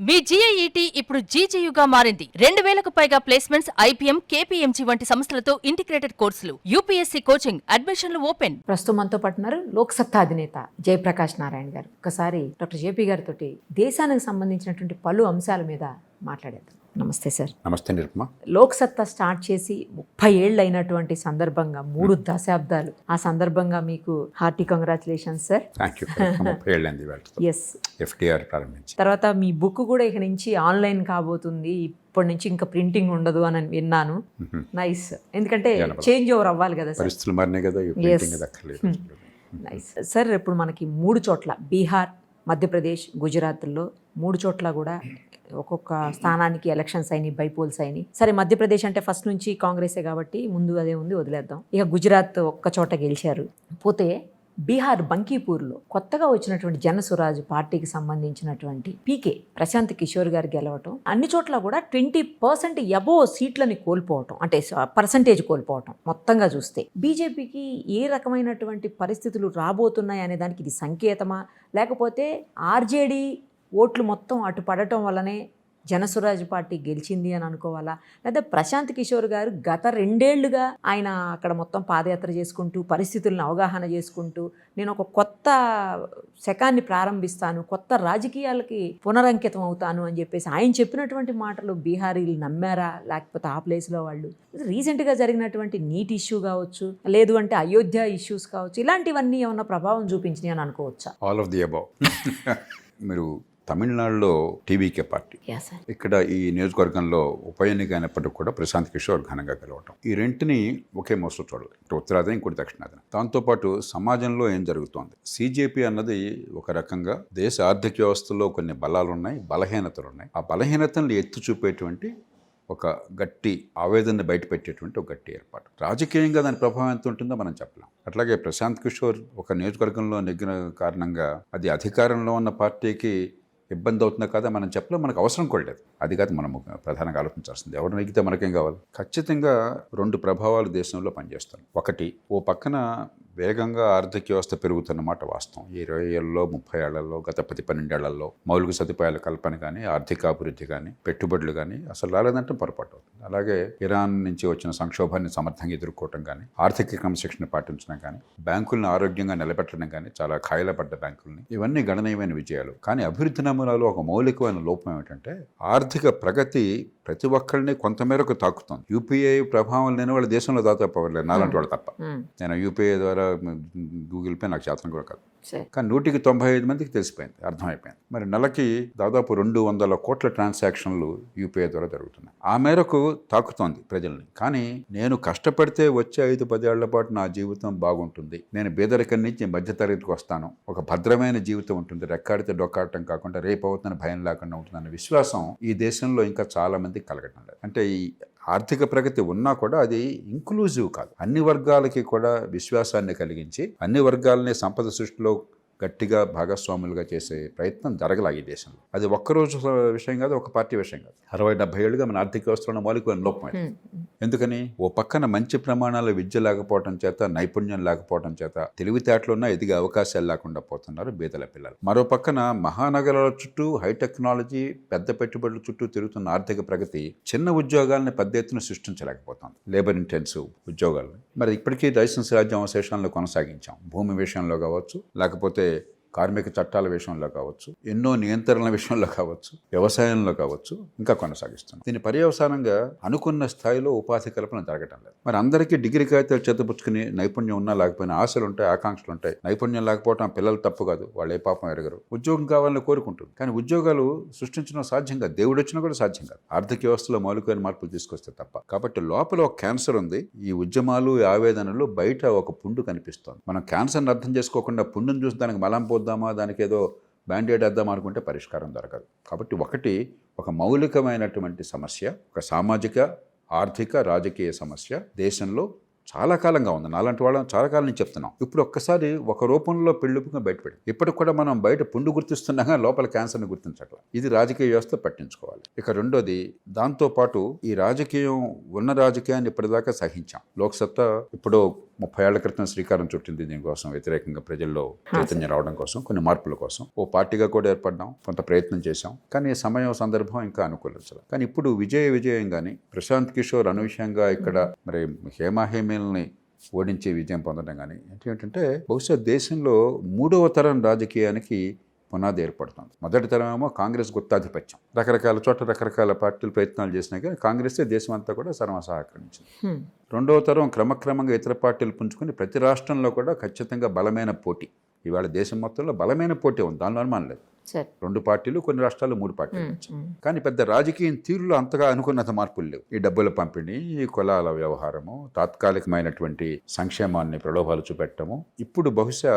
మీ GIET ఇప్పుడు GGUగా మారింది. 2000కు పైగా ప్లేస్మెంట్స్, IPM, KPMG వంటి సంస్థలతో ఇంటిగ్రేటెడ్ కోర్సులు. UPSC కోచింగ్, అడ్మిషన్లు ఓపెన్. ప్రస్తుతం మనతో పాటున్నారు లోక్సత్తా అధినేత జయప్రకాష్ నారాయణ గారు. ఒకసారి డాక్టర్ JP గారితో దేశానికి సంబంధించినటువంటి పలు అంశాల మీద మాట్లాడేద్దాం. నమస్తే సార్. నమస్తే నిరుపమ. లోక్సత్తా స్టార్ట్ చేసి 30 ఏళ్ళు అయినటువంటి సందర్భంగా 3 దశాబ్దాలు, ఆ సందర్భంగా మీకు hearty congratulations sir. Thank you. 30 ఏళ్ళైంది ఎస్. FDR ప్రారంభించి తర్వాత మీ బుక్ కూడా ఇక నుంచి ఆన్లైన్ కాబోతుంది, ఇప్పటి నుంచి ఇంకా ప్రింటింగ్ ఉండదు అని విన్నాను. నైస్. ఎందుకంటే చేంజ్ ఓవర్ అవ్వాలి కదా సార్, పరిస్థితులు మారినాయి కదా. Nice sir. ఇప్పుడు మనకి 3 చోట్ల బీహార్, మధ్యప్రదేశ్, గుజరాత్లో 3 చోట్ల కూడా ఒక్కొక్క స్థానానికి ఎలక్షన్స్ అయినాయి, బైపోల్స్ అయినాయి. సరే, మధ్యప్రదేశ్ అంటే ఫస్ట్ నుంచి కాంగ్రెసే కాబట్టి ముందు అదే ఉంది, వదిలేద్దాం. ఇక గుజరాత్ ఒక్క చోట గెలిచారు. పోతే బీహార్ బంకీపూర్లో కొత్తగా వచ్చినటువంటి జనసురాజ్ పార్టీకి సంబంధించినటువంటి PK ప్రశాంత్ కిషోర్ గారు గెలవటం, అన్ని చోట్ల కూడా 20% అబోవ్ సీట్లని కోల్పోవటం, అంటే పర్సంటేజ్ కోల్పోవటం. మొత్తంగా చూస్తే బీజేపీకి ఏ రకమైనటువంటి పరిస్థితులు రాబోతున్నాయి అనే దానికి ఇది సంకేతమా, లేకపోతే RJD ఓట్లు మొత్తం అటు పడటం వల్లనే జనసురాజ్ పార్టీ గెలిచింది అని అనుకోవాలా, లేదా ప్రశాంత్ కిషోర్ గారు గత 2 ఏళ్లుగా ఆయన అక్కడ మొత్తం పాదయాత్ర చేసుకుంటూ పరిస్థితులను అవగాహన చేసుకుంటూ నేను ఒక కొత్త శకాన్ని ప్రారంభిస్తాను, కొత్త రాజకీయాలకి పునరంకితం అవుతాను అని చెప్పేసి ఆయన చెప్పినటువంటి మాటలు బీహారీలు నమ్మారా, లేకపోతే ఆ ప్లేస్లో వాళ్ళు రీసెంట్గా జరిగినటువంటి నీట్ ఇష్యూ కావచ్చు, లేదు అంటే అయోధ్య ఇష్యూస్ కావచ్చు, ఇలాంటివన్నీ ఏమన్నా ప్రభావం చూపించినాయి అని అనుకోవచ్చా? All of the above. మీరు తమిళనాడులో TVK పార్టీ, ఇక్కడ ఈ నియోజకవర్గంలో ఉప ఎన్నిక అయినప్పటికీ కూడా ప్రశాంత్ కిషోర్ ఘనంగా గెలవటం, ఈ రెంటిని ఒకే మోస్తరు చూడాలి. ఉత్తరాది, ఇంకోటి దక్షిణాది. దాంతోపాటు సమాజంలో ఏం జరుగుతోంది, CJP అన్నది ఒక రకంగా దేశ ఆర్థిక వ్యవస్థలో కొన్ని బలాలు ఉన్నాయి, బలహీనతలు ఉన్నాయి. ఆ బలహీనతలను ఎత్తి చూపేటువంటి ఒక గట్టి ఆవేదనని బయటపెట్టేటువంటి ఒక గట్టి ఏర్పాటు. రాజకీయంగా దాని ప్రభావం ఎంత ఉంటుందో మనం చెప్పలేం. అట్లాగే ప్రశాంత్ కిషోర్ ఒక నియోజకవర్గంలో నెగ్గిన కారణంగా అది అధికారంలో ఉన్న పార్టీకి ఇబ్బంది అవుతుందా కదా మనం చెప్పలేం, మనకు అవసరం కూడా లేదు. అది కాదు మనం ప్రధానంగా ఆలోచించాల్సింది. ఎవరు నెగ్గితే మనకేం కావాలి? ఖచ్చితంగా 2 ప్రభావాలు దేశంలో పనిచేస్తాయి. ఒకటి, ఓ పక్కన వేగంగా ఆర్థిక వ్యవస్థ పెరుగుతున్నమాట వాస్తవం. 20 ఏళ్ళలో 30 ఏళ్లలో గత 10-12 ఏళ్లలో మౌలిక సదుపాయాల కల్పన కానీ, ఆర్థిక అభివృద్ధి కానీ, పెట్టుబడులు కానీ అసలు రాలేదంటే పొరపాటు అవుతుంది. అలాగే ఇరాన్ నుంచి వచ్చిన సంక్షోభాన్ని సమర్థంగా ఎదుర్కోవటం కానీ, ఆర్థిక క్రమశిక్షణ పాటించడం కానీ, బ్యాంకులను ఆరోగ్యంగా నిలబెట్టడం కానీ, చాలా ఖాయిలపడ్డ బ్యాంకుల్ని, ఇవన్నీ గణనీయమైన విజయాలు. కానీ అభివృద్ధి నమూనాలో ఒక మౌలికమైన లోపం ఏమిటంటే ఆర్థిక ప్రగతి ప్రతి ఒక్కరిని కొంతమేరకు తాకుతుంది. UPI ప్రభావం లేని వాళ్ళ దేశంలో దాదాపు నాలంటి వాళ్ళు తప్ప. నేను UPI ద్వారా గూగుల్ పే నాకు శాతం కూడా కాదు, కానీ 100కి 95 మందికి తెలిసిపోయింది, అర్థమైపోయింది. మరి నెలకి దాదాపు 200 కోట్ల ట్రాన్సాక్షన్లు UPI ద్వారా జరుగుతున్నాయి. ఆ మేరకు తాకుతోంది ప్రజల్ని. కానీ నేను కష్టపడితే వచ్చే 5-10 ఏళ్ల పాటు నా జీవితం బాగుంటుంది, నేను పేదరికం నుంచి మధ్యతరగతికి వస్తాను, ఒక భద్రమైన జీవితం ఉంటుంది, రెక్కాడితే డొక్కాడటం కాకుండా రేపు అవుతున్న భయం లేకుండా ఉంటుందన్న విశ్వాసం ఈ దేశంలో ఇంకా చాలా మందికి కలగటం లేదు. అంటే ఈ ఆర్థిక ప్రగతి ఉన్నా కూడా అది ఇంక్లూజివ్ కాదు. అన్ని వర్గాలకి కూడా విశ్వాసాన్ని కలిగించి అన్ని వర్గాలని సంపద సృష్టిలో గట్టిగా భాగస్వాములుగా చేసే ప్రయత్నం జరగలాగి ఈ దేశంలో. అది ఒక్కరోజు విషయం కాదు, ఒక పార్టీ విషయం కాదు. 60-70 ఏళ్ళుగా మన ఆర్థిక వ్యవస్థలో మౌలికమైన లోపం. ఎందుకని? ఓ పక్కన మంచి ప్రమాణాల విద్య లేకపోవడం చేత, నైపుణ్యం లేకపోవడం చేత తెలివితేటలున్నా ఎదిగే అవకాశాలు లేకుండా పోతున్నారు బీదల పిల్లలు. మరో పక్కన మహానగరాల చుట్టూ హై టెక్నాలజీ, పెద్ద పెట్టుబడుల చుట్టూ తిరుగుతున్న ఆర్థిక ప్రగతి చిన్న ఉద్యోగాలని పెద్ద ఎత్తున సృష్టించలేకపోతుంది, లేబర్ ఇంటెన్సివ్ ఉద్యోగాలు. మరి ఇప్పటికీ లైసెన్స్ రాజ్యం అవశేషాలను కొనసాగించాం. భూమి విషయంలో కావచ్చు, లేకపోతే కార్మిక చట్టాల విషయంలో కావచ్చు, ఎన్నో నియంత్రణల విషయంలో కావచ్చు, వ్యవసాయంలో కావచ్చు, ఇంకా కొనసాగిస్తున్నాం. దీని పర్యవసానంగా అనుకున్న స్థాయిలో ఉపాధి కల్పన జరగటం లేదు. మరి అందరికీ డిగ్రీ కాగితాలు చేతపుచ్చుకుని నైపుణ్యం ఉన్నా లేకపోయినా ఆశలు ఉంటాయి, ఆకాంక్షలు ఉంటాయి. నైపుణ్యం లేకపోవడం పిల్లలు తప్పు కాదు, వాళ్ళు ఏ పాపం ఎరగరు. ఉద్యోగం కావాలని కోరుకుంటుంది, కానీ ఉద్యోగాలు సృష్టించడం సాధ్యం కాదు, దేవుడు వచ్చినా కూడా సాధ్యం కాదు, ఆర్థిక వ్యవస్థలో మౌలికమైన మార్పులు తీసుకొస్తే తప్ప. కాబట్టి లోపల ఒక క్యాన్సర్ ఉంది. ఈ ఉద్యమాలు, ఈ ఆవేదనలు బయట ఒక పుండు కనిపిస్తోంది. మనం క్యాన్సర్ని అర్థం చేసుకోకుండా పుండును చూసి దానికి మలం పోద్దామా, దానికి ఏదో బ్యాండేడ్ వేద్దాం అనుకుంటే పరిష్కారం దొరకదు. కాబట్టి ఒక మౌలికమైనటువంటి సమస్య, ఒక సామాజిక, ఆర్థిక, రాజకీయ సమస్య దేశంలో చాలా కాలంగా ఉంది. నాలాంటి వాళ్ళని చాలా కాలం నుంచి చెప్తున్నాం. ఇప్పుడు ఒక్కసారి ఒక రూపంలో పెళ్ళుపుగా బయటపడి ఇప్పటికి కూడా మనం బయట పుండు గుర్తిస్తున్నాగా లోపల క్యాన్సర్ని గుర్తించట్ల. ఇది రాజకీయ వ్యవస్థ పట్టించుకోవాలి. ఇక రెండోది, దాంతోపాటు ఈ రాజకీయం ఉన్న రాజకీయాన్ని ఇప్పటిదాకా సహించాం. లోక్సత్తా ఇప్పుడు 30 ఏళ్ల క్రితం శ్రీకారం చుట్టింది దీనికోసం, వ్యతిరేకంగా ప్రజల్లో చైతన్యం రావడం కోసం, కొన్ని మార్పుల కోసం. ఓ పార్టీగా కూడా ఏర్పడ్డాం, కొంత ప్రయత్నం చేశాం, కానీ సమయం సందర్భం ఇంకా అనుకూలించాలి. కానీ ఇప్పుడు విజయంగాని ప్రశాంత్ కిషోర్ అనూహ్యంగా ఇక్కడ మరి హేమాహేమీల్ని ఓడించే విజయం పొందడం కానీ ఏంటంటే బహుశా దేశంలో 3వ తరం రాజకీయానికి పునాది ఏర్పడుతుంది. మొదటి తరం ఏమో కాంగ్రెస్ గుత్తాధిపత్యం, రకరకాల చోట్ల రకరకాల పార్టీలు ప్రయత్నాలు చేసినా కానీ కాంగ్రెసే దేశం అంతా కూడా సహకరించింది. 2వ తరం క్రమక్రమంగా ఇతర పార్టీలు పుంజుకొని ప్రతి రాష్ట్రంలో కూడా ఖచ్చితంగా బలమైన పోటీ. ఇవాళ దేశం మొత్తంలో బలమైన పోటీ ఉంది, దానిలో అనుమానం లేదు. 2 పార్టీలు, కొన్ని రాష్ట్రాలు 3 పార్టీలు. కానీ పెద్ద రాజకీయ తీరులో అంతగా అనుకున్నంత మార్పులు లేవు. ఈ డబ్బుల పంపిణీ, ఈ కులాల వ్యవహారము, తాత్కాలికమైనటువంటి సంక్షేమాన్ని ప్రలోభాలు చూపెట్టము ఇప్పుడు బహుశా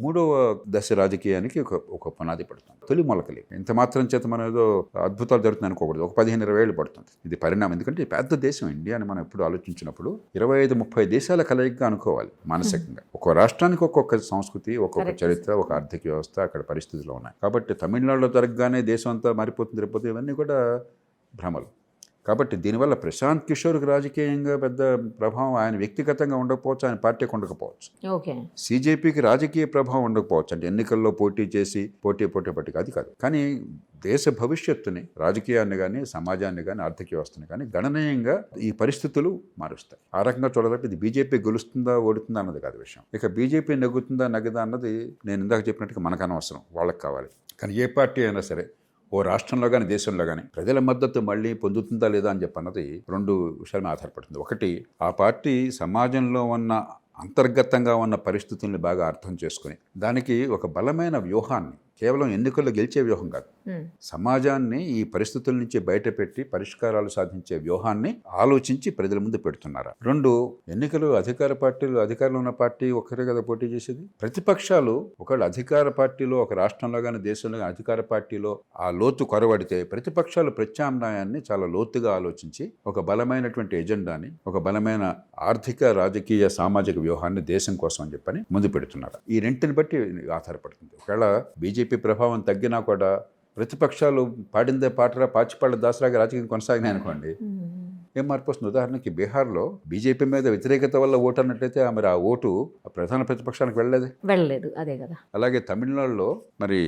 3వ దశ రాజకీయానికి ఒక పునాది పడుతుంది. తొలి మొలకలి ఇంత మాత్రం చేత మనం ఏదో అద్భుతాలు జరుగుతుంది అనుకోకూడదు. ఒక 15-20 ఏళ్ళు పడుతుంది ఇది పరిణామం. ఎందుకంటే ఈ పెద్ద దేశం ఇండియా అని మనం ఎప్పుడు ఆలోచించినప్పుడు 25-30 దేశాల కలయికగా అనుకోవాలి మానసికంగా. ఒక్కో రాష్ట్రానికి ఒక్కొక్క సంస్కృతి, ఒక్కొక్క చరిత్ర, ఒక ఆర్థిక వ్యవస్థ, అక్కడ పరిస్థితులు ఉన్నాయి. కాబట్టి తమిళనాడులో జరగగానే దేశం అంతా మారిపోతుంది రేపోతే, ఇవన్నీ కూడా భ్రమలు. కాబట్టి దీనివల్ల ప్రశాంత్ కిషోర్కి రాజకీయంగా పెద్ద ప్రభావం ఆయన వ్యక్తిగతంగా ఉండకపోవచ్చు, ఆయన పార్టీకి ఉండకపోవచ్చు. CJPకి రాజకీయ ప్రభావం ఉండకపోవచ్చు, అంటే ఎన్నికల్లో పోటీ చేసి పోటీ పట్టి అది కాదు. కానీ దేశ భవిష్యత్తుని, రాజకీయాన్ని కానీ, సమాజాన్ని కానీ, ఆర్థిక వ్యవస్థని కానీ గణనీయంగా ఈ పరిస్థితులు మారుస్తాయి. ఆ రకంగా చూడాలంటే ఇది బీజేపీ గెలుస్తుందా ఓడుతుందా అన్నది కాదు విషయం. ఇక బీజేపీ నెగ్గుతుందా నగ్గదా అన్నది నేను ఇందాక చెప్పినట్టుగా మనకు అనవసరం, వాళ్ళకి కావాలి. కానీ ఏ పార్టీ అయినా సరే ఓ రాష్ట్రంలో కానీ దేశంలో కానీ ప్రజల మద్దతు మళ్ళీ పొందుతుందా లేదా అని చెప్పన్నది 2 విషయాల మీద ఆధారపడుతుంది. ఒకటి, ఆ పార్టీ సమాజంలో ఉన్న అంతర్గతంగా ఉన్న పరిస్థితుల్ని బాగా అర్థం చేసుకుని దానికి ఒక బలమైన వ్యూహాన్ని, కేవలం ఎన్నికల్లో గెలిచే వ్యూహం కాదు, సమాజాన్ని ఈ పరిస్థితుల నుంచి బయటపెట్టి పరిష్కారాలు సాధించే వ్యూహాన్ని ఆలోచించి ప్రజల ముందు పెడుతున్నారా. 2, ఎన్నికలు అధికార పార్టీలు, అధికారంలో ఉన్న పార్టీ ఒక్కరే కదా పోటీ చేసేది. ప్రతిపక్షాలు ఒకవేళ అధికార పార్టీలో, ఒక రాష్ట్రంలో కానీ దేశంలో కానీ అధికార పార్టీలో ఆ లోతు కొరవడితే ప్రతిపక్షాలు ప్రత్యామ్నాయాన్ని చాలా లోతుగా ఆలోచించి ఒక బలమైనటువంటి ఎజెండాని, ఒక బలమైన ఆర్థిక, రాజకీయ, సామాజిక వ్యూహాన్ని దేశం కోసం అని చెప్పని ముందు పెడుతున్నారు. ఈ రెంటిని బట్టి ఆధారపడుతుంది. ఒకవేళ బీజేపీ ప్రభావం తగ్గినా కూడా ప్రతిపక్షాలు పాడిందే పాటరా పాచిపాళ్ళ దాసరాగా రాజకీయం కొనసాగినాయి అనుకోండి, ఏం మార్పు వస్తుంది. ఉదాహరణకి బీహార్లో బీజేపీ మీద వ్యతిరేకత వల్ల ఓటు అన్నట్లయితే మరి ఆ ఓటు ప్రధాన ప్రతిపక్షానికి వెళ్ళలేదు. అదే కదా. అలాగే తమిళనాడులో మరి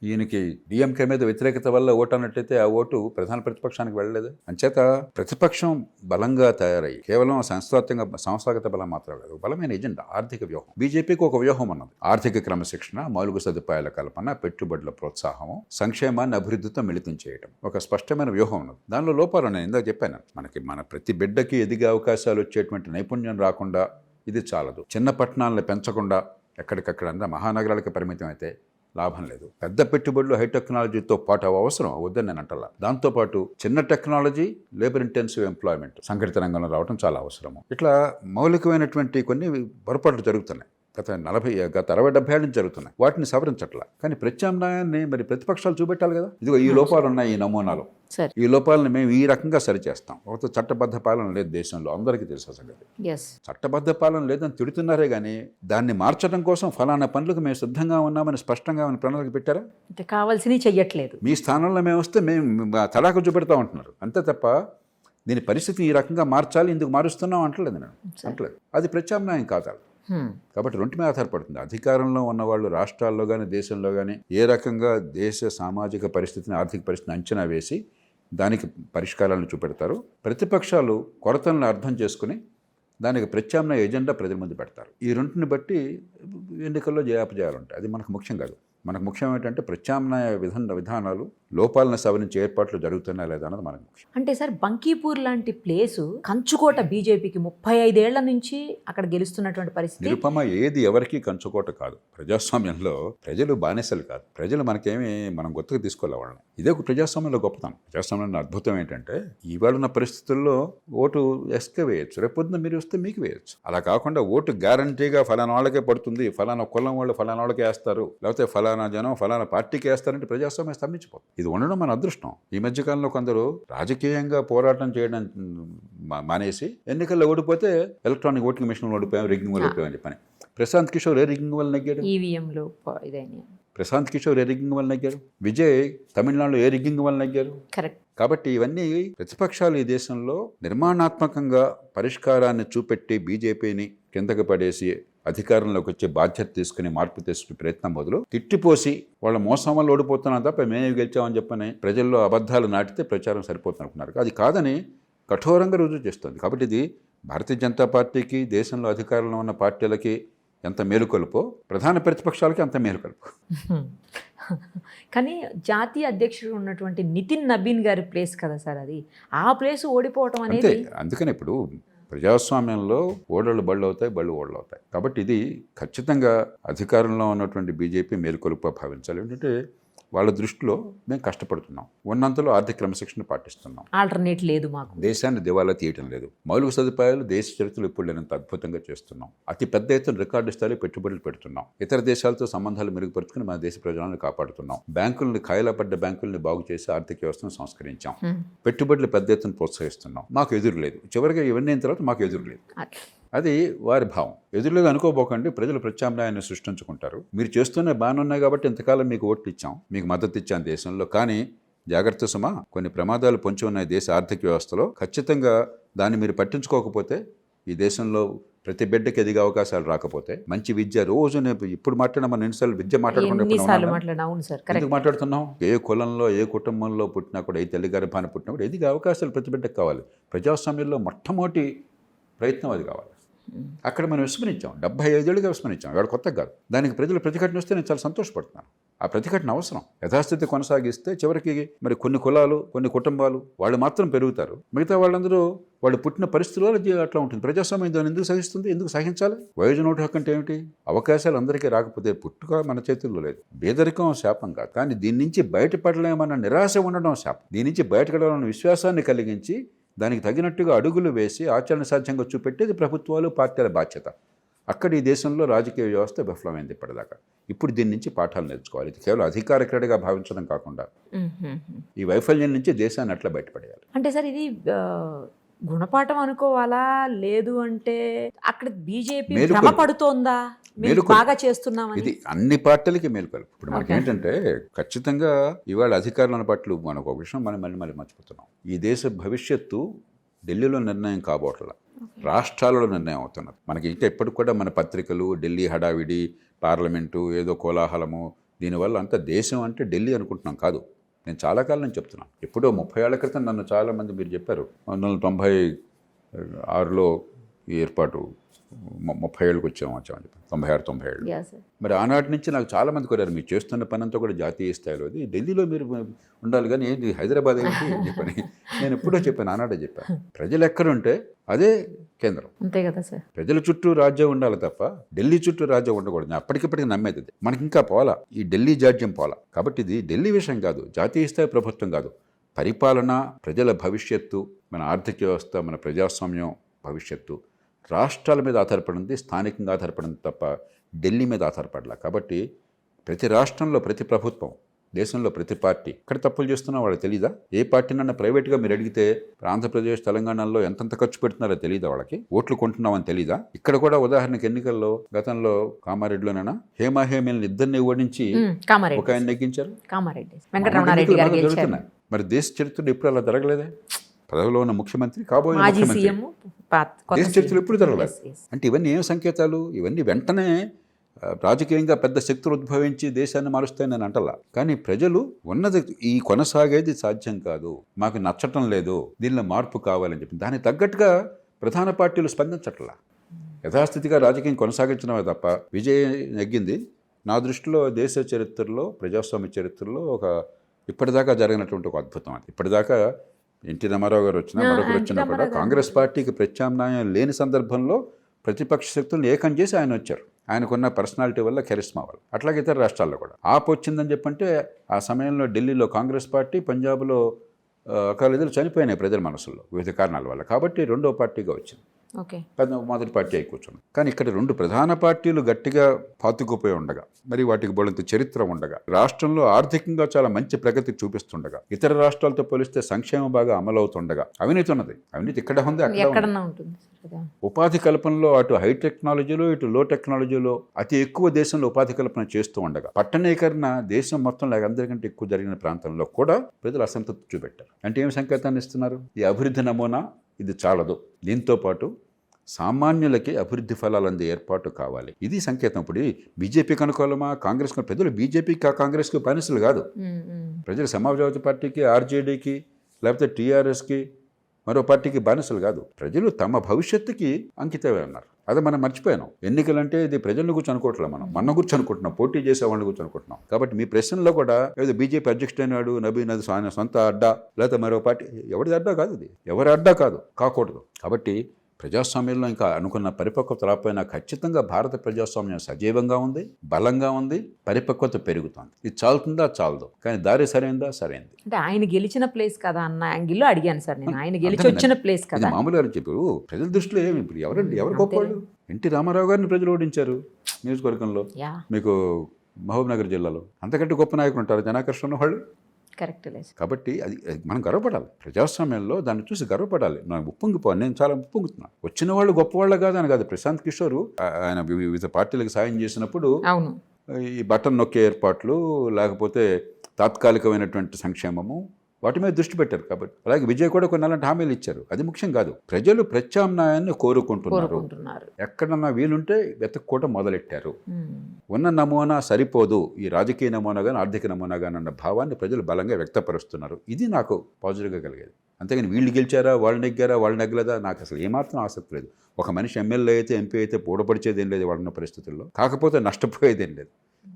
ఈయనకి డిఎంకే మీద వ్యతిరేకత వల్ల ఓటు అన్నట్లయితే ఆ ఓటు ప్రధాన ప్రతిపక్షానికి వెళ్ళలేదు. అంచేత ప్రతిపక్షం బలంగా తయారై కేవలం సంస్థాగత బలం మాత్రం లేదు, బలమైన ఎజెండా, ఆర్థిక వ్యూహం. బీజేపీకి ఒక వ్యూహం ఉన్నది. ఆర్థిక క్రమశిక్షణ, మౌలిక సదుపాయాల కల్పన, పెట్టుబడుల ప్రోత్సాహం, సంక్షేమాన్ని అభివృద్ధితో మిళితం చేయడం, ఒక స్పష్టమైన వ్యూహం ఉన్నది. దానిలో లోపాలు నేను ఇందాక చెప్పాను. మన ప్రతి బిడ్డకి ఎదిగే అవకాశాలు వచ్చేటువంటి నైపుణ్యం రాకుండా ఇది చాలదు. చిన్న పట్టణాలను పెంచకుండా ఎక్కడికక్కడ మహానగరాలకు పరిమితం అయితే లాభం లేదు. పెద్ద పెట్టుబడులు, హై టెక్నాలజీతో పాటు అవసరం, వద్దని నేను అంటలా. దాంతోపాటు చిన్న టెక్నాలజీ, లేబర్ ఇంటెన్సివ్ ఎంప్లాయ్మెంట్, సంఘటిత రంగంలో రావడం చాలా అవసరము. ఇట్లా మౌలికమైనటువంటి కొన్ని పొరపాట్లు జరుగుతున్నాయి. గత 60-70 ఏళ్ళ నుంచి జరుగుతున్నాయి. వాటిని సవరించట్లా. కానీ ప్రత్యామ్నాయాన్ని మరి ప్రతిపక్షాలు చూపెట్టాలి కదా. ఇదిగో ఈ లోపాలు ఉన్నాయి, ఈ నమూనాలు, ఈ లోపాలను మేము ఈ రకంగా సరిచేస్తాం. ఒక చట్టబద్ధ పాలన లేదు దేశంలో, అందరికీ తెలుసు సంగతి. చట్టబద్ధ పాలన లేదని తిడుతున్నారే కానీ దాన్ని మార్చడం కోసం ఫలానా పనులకు మేము సిద్ధంగా ఉన్నామని స్పష్టంగా ప్రణాళిక పెట్టారా? కావాల్సినవి చెయ్యట్లేదు. మీ స్థానంలో మేము వస్తే మేము తడాకు చూపెడతా ఉంటున్నారు అంతే తప్ప దీని పరిస్థితి ఈ రకంగా మార్చాలి, ఇందుకు మారుస్తున్నాం అంటలేదు నేను. అంటలేదు. అది ప్రత్యామ్నాయం కాదు. కాబట్టి 2 మీద ఆధారపడుతుంది. అధికారంలో ఉన్నవాళ్ళు రాష్ట్రాల్లో కానీ దేశంలో కానీ ఏ రకంగా దేశ సామాజిక పరిస్థితిని, ఆర్థిక పరిస్థితిని అంచనా వేసి దానికి పరిష్కారాలను చూపెడతారు. ప్రతిపక్షాలు కొరతలను అర్థం చేసుకుని దానికి ప్రత్యామ్నాయ ఎజెండా ప్రజల ముందు పెడతారు. ఈ 2ని బట్టి ఎన్నికల్లో జయాపజయాలు ఉంటాయి. అది మనకు ముఖ్యం కాదు. మనకు ముఖ్యం ఏంటంటే ప్రత్యామ్నాయ విధానాలు, లోపాలను సవరించే ఏర్పాట్లు జరుగుతున్నా లేదా అన్నది మనకు ముఖ్యం. అంటే సార్, బంకీపూర్ లాంటి ప్లేసు కంచుకోట బీజేపీకి 35 ఏళ్ల నుంచి అక్కడ గెలుస్తున్నటువంటి పరిస్థితి. నిరుపమ ఏది ఎవరికి కంచుకోట కాదు. ప్రజాస్వామ్యంలో ప్రజలు బానిసలు కాదు. ప్రజలు మనం గుర్తుకు తీసుకోవాలి వాళ్ళని. ఇదే ఒక ప్రజాస్వామ్యంలో గొప్పతనం. ప్రజాస్వామ్యంలో అద్భుతం ఏంటంటే ఇవాళ ఉన్న పరిస్థితుల్లో ఓటు ఎస్కే వేయచ్చు, రేపొద్దున మీరు వస్తే మీకు వేయచ్చు. అలా కాకుండా ఓటు గ్యారంటీగా ఫలానా వాళ్ళకే పడుతుంది, ఫలానా కులం వాళ్ళు ఫలానా వాళ్ళకే వేస్తారు, లేకపోతే ఫలానా జనం ఫలానా పార్టీకి వేస్తారంటే ప్రజాస్వామ్యం స్తంభించిపోతుంది. ఇది ఉండడం మన అదృష్టం. ఈ మధ్యకాలంలో కొందరు రాజకీయంగా పోరాటం చేయడం మానేసి ఎన్నికల్లో ఓడిపోతే ఎలక్ట్రానిక్ ఓటింగ్ మిషన్ ఓడిపోయాం, రిగ్గింగ్ ఓడిపోయాం అని చెప్పని. ప్రశాంత్ కిషోర్ ఏ రిగ్గింగ్ వల్ల నెగ్గాడు? ఈవీఎంలో ప్రశాంత్ కిషోర్ ఏ రిగ్గింగ్ వల్ల నెగ్గారు? విజయ్ తమిళనాడులో ఏ రిగ్గింగ్ వల్ల నెగ్గారు? కరెక్ట్. కాబట్టి ఇవన్నీ ప్రతిపక్షాలు ఈ దేశంలో నిర్మాణాత్మకంగా పరిష్కారాన్ని చూపెట్టి బీజేపీని కిందకి పడేసి అధికారంలోకి వచ్చే బాధ్యత తీసుకుని మార్పు తీసుకునే ప్రయత్నం బదులు తిట్టిపోసి వాళ్ళ మోసం వల్ల ఓడిపోతున్నాం తప్ప మేమే గెలిచామని చెప్పని ప్రజల్లో అబద్ధాలు నాటితే ప్రచారం సరిపోతుంది అనుకున్నారు. అది కాదని కఠోరంగా రుజువు చేస్తుంది. కాబట్టి ఇది భారతీయ జనతా పార్టీకి, దేశంలో అధికారంలో ఉన్న పార్టీలకి ఎంత మేలుకొలుపో ప్రధాన ప్రతిపక్షాలకి అంత మేలుకొలుపు. కానీ జాతీయ అధ్యక్షుడు ఉన్నటువంటి నితిన్ నబీన్ గారి ప్లేస్ కదా సార్ అది, ఆ ప్లేస్ ఓడిపోవటం అంతే. అనేది. అందుకని ఇప్పుడు ప్రజాస్వామ్యంలో ఓడళ్ళు బళ్ళు అవుతాయి, బళ్ళు ఓడలు అవుతాయి. కాబట్టి ఇది ఖచ్చితంగా అధికారంలో ఉన్నటువంటి బీజేపీ మేలుకొలుపుగా భావించాలి. ఏంటంటే వాళ్ళ దృష్టిలో మేము కష్టపడుతున్నాం, ఉన్నంతలో ఆర్థిక క్రమశిక్షణ పాటిస్తున్నాం, ఆల్టర్నేట్ లేదు మాకు, దేశాన్ని దివాలా తీయటం లేదు, మౌలిక సదుపాయాలు దేశ చరిత్రలో ఇప్పుడు లేనంత అద్భుతంగా చేస్తున్నాం, అతి పెద్ద ఎత్తున రికార్డు స్థాయిలో పెట్టుబడులు పెడుతున్నాం, ఇతర దేశాలతో సంబంధాలు మెరుగుపరుచుకుని మన దేశ ప్రజలను కాపాడుతున్నాం, బ్యాంకులను కాయలా పడ్డ బ్యాంకుల్ని బాగు చేసి ఆర్థిక వ్యవస్థను సంస్కరించాం, పెట్టుబడులు పెద్ద ఎత్తున ప్రోత్సహిస్తున్నాం, మాకు ఎదురు లేదు. చివరిగా ఇవన్నీ అయిన తర్వాత మాకు ఎదురు లేదు. అది వారి భావం. ఎదురులేదు అనుకోబోకండి, ప్రజలు ప్రత్యామ్నాయాన్ని సృష్టించుకుంటారు. మీరు చేస్తూనే బాగానే ఉన్నాయి కాబట్టి ఇంతకాలం మీకు ఓట్లు ఇచ్చాం, మీకు మద్దతు ఇచ్చాం దేశంలో. కానీ జాగ్రత్త సుమా, కొన్ని ప్రమాదాలు పొంచి ఉన్నాయి దేశ ఆర్థిక వ్యవస్థలో. ఖచ్చితంగా దాన్ని మీరు పట్టించుకోకపోతే, ఈ దేశంలో ప్రతి బిడ్డకి ఎదిగే అవకాశాలు రాకపోతే, మంచి విద్య, రోజు ఇప్పుడు మాట్లాడిన మన ఎన్నిసార్లు విద్య ఎందుకు మాట్లాడుతున్నాం? ఏ కులంలో ఏ కుటుంబంలో పుట్టినా కూడా, ఏ తల్లి గర్భాన్ని పుట్టినా కూడా ఎదిగే అవకాశాలు ప్రతి బిడ్డకు కావాలి. ప్రజాస్వామ్యంలో మొట్టమొదటి ప్రయత్నం అది కావాలి. అక్కడ మనం విస్మరించాం, 75 ఏళ్ళుగా విస్మరించాం. ఇక్కడ కొత్తగా కాదు. దానికి ప్రజలు ప్రతిఘటన వస్తే నేను చాలా సంతోషపడుతున్నాను. ఆ ప్రతిఘటన అవసరం. యథాస్థితి కొనసాగిస్తే చివరికి మరి కొన్ని కులాలు, కొన్ని కుటుంబాలు వాళ్ళు మాత్రం పెరుగుతారు, మిగతా వాళ్ళందరూ వాళ్ళు పుట్టిన పరిస్థితుల్లో అట్లా ఉంటుంది. ప్రజాస్వామ్యం దాన్ని ఎందుకు సహిస్తుంది? ఎందుకు సహించాలి? వయోజన ఓటు హక్కు అంటే ఏమిటి? అవకాశాలు అందరికీ రాకపోతే పుట్టుక మన చేతుల్లో లేదు. పేదరికం శాపం కాదు, కానీ దీని నుంచి బయటపడలేమన్న నిరాశ ఉండడం శాపం. దీని నుంచి బయటపడాలన్న విశ్వాసాన్ని కలిగించి దానికి తగినట్టుగా అడుగులు వేసి ఆచరణ సాధ్యంగా చూపెట్టేది ప్రభుత్వాలు, పార్టీల బాధ్యత. అక్కడ ఈ దేశంలో రాజకీయ వ్యవస్థ విఫలమైంది ఇప్పటిదాకా. ఇప్పుడు దీని నుంచి పాఠాలు నేర్చుకోవాలి. ఇది కేవలం అధికార క్రీడగా భావించడం కాకుండా ఈ వైఫల్యం నుంచి దేశాన్ని అట్లా బయటపడేయాలి. అంటే సార్ ఇది గుణపాఠం అనుకోవాలా, లేదు అంటే అక్కడ బీజేపీ భ్రమపడుతోందా, బాగా చేస్తున్నాం? ఇది అన్ని పార్టీలకి మేలుకొలుపు. ఇప్పుడు మనకి ఏంటంటే ఖచ్చితంగా ఇవాళ అధికారుల పట్ల మనకు ఒక విషయం మనం మళ్ళీ మర్చిపోతున్నాం. ఈ దేశ భవిష్యత్తు ఢిల్లీలో నిర్ణయం కాబోట్ల, రాష్ట్రాలలో నిర్ణయం అవుతున్నది. మనకి ఇంకా ఎప్పటికి కూడా మన పత్రికలు, ఢిల్లీ హడావిడి, పార్లమెంటు, ఏదో కోలాహలము, దీనివల్ల అంత దేశం అంటే ఢిల్లీ అనుకుంటున్నాం. కాదు, నేను చాలా కాలం నుంచి చెప్తున్నాను. ఎప్పుడో 30 ఏళ్ల క్రితం నన్ను చాలామంది మీరు చెప్పారు, 1996లో ఈ ఏర్పాటు 30 ఏళ్ళకి వచ్చామని చెప్పి, 96-97. మరి ఆనాటి నుంచి నాకు చాలామంది కోరారు, మీరు చేస్తున్న పని అంతా కూడా జాతీయ స్థాయిలో, ఢిల్లీలో మీరు ఉండాలి కానీ ఏంటి హైదరాబాద్ ఏంటి అని చెప్పని నేను ఎప్పుడో చెప్పాను, ఆనాడే చెప్పాను. ప్రజలు ఎక్కడుంటే అదే కేంద్రం, అంతే కదా సార్. ప్రజల చుట్టూ రాజ్యం ఉండాలి తప్ప ఢిల్లీ చుట్టూ రాజ్యం ఉండకూడదు. అప్పటికిప్పటికి నమ్మేది మనకి ఇంకా పోలా, ఈ ఢిల్లీ జాడ్యం పోలా. కాబట్టి ఇది ఢిల్లీ విషయం కాదు, జాతీయ స్థాయి ప్రభుత్వం కాదు. పరిపాలన, ప్రజల భవిష్యత్తు, మన ఆర్థిక వ్యవస్థ, మన ప్రజాస్వామ్యం భవిష్యత్తు రాష్ట్రాల మీద ఆధారపడింది, స్థానికంగా ఆధారపడింది తప్ప ఢిల్లీ మీద ఆధారపడాల. కాబట్టి ప్రతి రాష్ట్రంలో ప్రతి ప్రభుత్వం, దేశంలో ప్రతి పార్టీ ఇక్కడ తప్పులు చేస్తున్నా వాళ్ళకి తెలీదా? ఏ పార్టీనన్నా ప్రైవేట్గా మీరు అడిగితే ఆంధ్రప్రదేశ్, తెలంగాణలో ఎంతెంత ఖర్చు పెడుతున్నారో తెలీదా? వాళ్ళకి ఓట్లు కొంటున్నామని తెలీదా? ఇక్కడ కూడా ఉదాహరణకి ఎన్నికల్లో గతంలో కామారెడ్డిలోనైనా హేమల్ని ఇద్దరిని ఓడించి ఒక ఆయన నెగ్గించారు. జరుగుతున్నాయి. మరి దేశ చరిత్రలో ఎప్పుడు అలా జరగలేదే? పదవిలో ఉన్న ముఖ్యమంత్రి కాబోయే ముఖ్యమంత్రి దేశ చరిత్రలో ఎప్పుడు జరగలేదు. అంటే ఇవన్నీ ఏం సంకేతాలు? ఇవన్నీ వెంటనే రాజకీయంగా పెద్ద శక్తులు ఉద్భవించి దేశాన్ని మారుస్తాయని నేను అంటలా. కానీ ప్రజలు ఉన్నది ఈ కొనసాగేది సాధ్యం కాదు, మాకు నచ్చటం లేదు, దీనిలో మార్పు కావాలని చెప్పి దానికి తగ్గట్టుగా ప్రధాన పార్టీలు స్పందించట్లా. యథాస్థితిగా రాజకీయం కొనసాగించడమే తప్ప విజయం నెగ్గింది నా దృష్టిలో దేశ చరిత్రలో, ప్రజాస్వామ్య చరిత్రలో ఇప్పటిదాకా జరిగినటువంటి ఒక అద్భుతం. అది ఇప్పటిదాకా ఎన్టీ రామారావు గారు వచ్చినా, మరొకరు వచ్చినా కూడా కాంగ్రెస్ పార్టీకి ప్రత్యామ్నాయం లేని సందర్భంలో ప్రతిపక్ష శక్తులను ఏకం చేసి ఆయన వచ్చారు. ఆయనకున్న పర్సనాలిటీ వల్ల, కెరిస్మా వల్ల. అట్లాగే ఇతర రాష్ట్రాల్లో కూడా ఆప్ వచ్చిందని చెప్పంటే ఆ సమయంలో ఢిల్లీలో కాంగ్రెస్ పార్టీ, పంజాబ్లో అకాలీదలు చనిపోయినాయి ప్రజల మనసుల్లో వివిధ కారణాల వల్ల. కాబట్టి రెండో పార్టీగా వచ్చింది, మొదటి పార్టీ అయి కూర్చుంది. కానీ ఇక్కడ రెండు ప్రధాన పార్టీలు గట్టిగా పాతుకుపోయి ఉండగా, మరి వాటికి బోలంత చరిత్ర ఉండగా, రాష్ట్రంలో ఆర్థికంగా చాలా మంచి ప్రగతి చూపిస్తుండగా, ఇతర రాష్ట్రాలతో పోలిస్తే సంక్షేమం బాగా అమలవుతుండగా, అవినీతి ఉన్నది. అవినీతి ఇక్కడ ఉంది, అక్కడ ఉంటుంది. ఉపాధి కల్పనలో అటు హై టెక్నాలజీలో, ఇటు లో టెక్నాలజీలో అతి ఎక్కువ దేశంలో ఉపాధి కల్పన చేస్తూ ఉండగా, పట్టణీకరణ దేశం మొత్తంలో అందరికంటే ఎక్కువ జరిగిన ప్రాంతంలో కూడా ప్రజలు అసంతృప్తి చూపెట్టారు. అంటే ఏం సంకేతాన్ని ఇస్తున్నారు? ఈ అభివృద్ధి నమూనా ఇది చాలదు, దీంతో పాటు సామాన్యులకి అభివృద్ధి ఫలాలు అందే ఏర్పాటు కావాలి. ఇది సంకేతం. ఇప్పుడు బీజేపీకి అనుకూలమా, కాంగ్రెస్ ప్రజలు బీజేపీకి కాంగ్రెస్కి బానిసలు కాదు. ప్రజలు సమాజ్వాదీ పార్టీకి, ఆర్జేడీకి, లేకపోతే టీఆర్ఎస్కి, మరో పార్టీకి బానిసలు కాదు. ప్రజలు తమ భవిష్యత్తుకి అంకితమే ఉన్నారు. అది మనం మర్చిపోయాం. ఎన్నికలంటే ఇది ప్రజలను కూర్చొని అనుకోవట్లేదు, మన గురించి అనుకుంటున్నాం, పోటీ చేసే వాళ్ళని కూర్చొని అనుకుంటున్నాం. కాబట్టి మీ ప్రశ్నలో కూడా ఏదో బీజేపీ అధ్యక్షుడు అయినాడు, నబీన్ అది ఆయన సొంత అడ్డా, లేకపోతే మరో పార్టీ, ఎవరిది అడ్డా కాదు, ఇది ఎవరి అడ్డా కాదు, కాకూడదు. కాబట్టి ప్రజాస్వామ్యంలో ఇంకా అనుకున్న పరిపక్వత రాకపోయినా ఖచ్చితంగా భారత ప్రజాస్వామ్యం సజీవంగా ఉంది, బలంగా ఉంది, పరిపక్వత పెరుగుతుంది. ఇది చాలుతుందా, చాలదు. కానీ దారి సరైందా, సరైంది. అంటే ఆయన గెలిచిన ప్లేస్ కదా అన్న యాంగిల్లో అడిగాను సార్ నేను. ఆయన గెలిచి వచ్చిన ప్లేస్ కదా. మామూలుగా చెప్పారు ప్రజల దృష్టిలో ఏమి, ఇప్పుడు ఎవరు గొప్పవాళ్ళు? ఎన్టీ రామారావు గారిని ప్రజలు ఓడించారు నియోజకవర్గంలో, మీకు మహబూబ్ నగర్ జిల్లాలో. అంతకంటే గొప్ప నాయకులు ఉంటారు జనాకర్షణ వాళ్ళు. కరెక్ట్ లేదు. కాబట్టి అది మనం గర్వపడాలి. ప్రజాస్వామ్యంలో దాన్ని చూసి గర్వపడాలి. నేను ఉప్పొంగిపోను, నేను చాలా ఉప్పొంగుతున్నాను. వచ్చిన వాళ్ళు గొప్పవాళ్ళు కాదని కాదు. ప్రశాంత్ కిషోర్ ఆయన వివిధ పార్టీలకు సాయం చేసినప్పుడు అవును, ఈ బటన్ నొక్కే ఏర్పాట్లు, లేకపోతే తాత్కాలికమైనటువంటి సంక్షేమము, వాటి మీద దృష్టి పెట్టారు. కాబట్టి అలాగే విజయ్ కూడా కొన్ని అలాంటి హామీలు ఇచ్చారు. అది ముఖ్యం కాదు. ప్రజలు ప్రత్యామ్నాయాన్ని కోరుకుంటున్నారు. ఎక్కడన్నా వీలుంటే వెతక్కోవడం మొదలెట్టారు. ఉన్న నమూనా సరిపోదు, ఈ రాజకీయ నమూనా కానీ ఆర్థిక నమూనా కానీ అన్న భావాన్ని ప్రజలు బలంగా వ్యక్తపరుస్తున్నారు. ఇది నాకు పాజిటివ్గా కలిగేది. అంతేగాని వీళ్ళు గెలిచారా, వాళ్ళు నెగ్గారా, వాళ్ళు నెగ్గలేదా, నాకు అసలు ఏమాత్రం ఆసక్తి లేదు. ఒక మనిషి ఎమ్మెల్యే అయితే, ఎంపీ అయితే పూడపడిచేది ఏం లేదు వాళ్ళన్న పరిస్థితుల్లో. కాకపోతే నష్టపోయేదేం లేదు.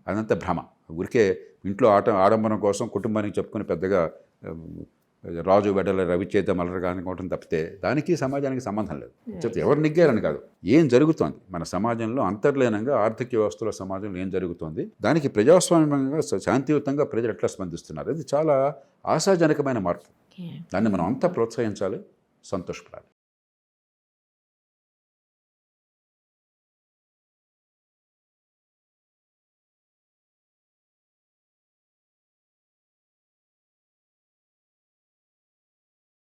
అదంతా భ్రమ. ఊరికే ఇంట్లో ఆడంబరం కోసం కుటుంబానికి చెప్పుకుని పెద్దగా రాజు వెడల రవిచేత మలరగా అనుకోవటం తప్పితే దానికి సమాజానికి సంబంధం లేదు. చెప్తే ఎవరు నెగ్గారని కాదు, ఏం జరుగుతోంది మన సమాజంలో అంతర్లీనంగా, ఆర్థిక వ్యవస్థలో, సమాజంలో ఏం జరుగుతోంది, దానికి ప్రజాస్వామ్యంగా శాంతియుతంగా ప్రజలు ఎట్లా స్పందిస్తున్నారు. ఇది చాలా ఆశాజనకమైన మార్పు. దాన్ని మనం అంతా ప్రోత్సహించాలి, సంతోషపడాలి.